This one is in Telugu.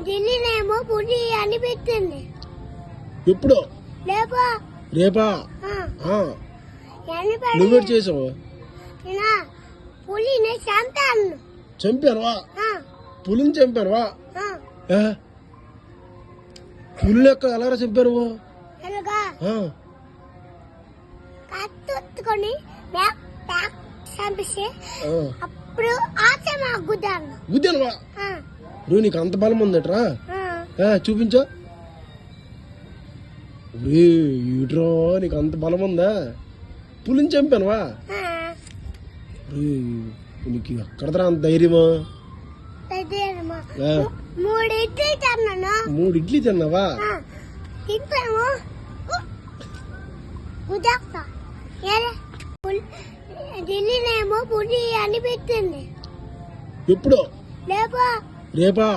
ఢిల్లీనేమో పులి అని పెట్టింది. ఎప్పుడు? రేపా రేపా? నువ్వేటి చేసావు? పులిని చంపాను. చంపానువా? పులిని చంపానువా? పులి లెక్క ఎలా చంపాను? కత్తుకొని చంపిస్తే అప్పుడు ఆచమ గుద్దాను. గుద్దానువా? నీకు అంత బలం ఉందట్రా? చూపించా. ఈడ్రో నీకు అంత బలం ఉందా? పులిని చంపానువా? నీకు ఎక్కడరా అంత ధైర్యమా? 3 ఇడ్లీ తిన్నాను. 3 ఇడ్లీ తిన్నావా? తింటాము. ఢిల్లీనేమో పులి అని పెట్టింది. ఎప్పుడు? రేపా రేపా?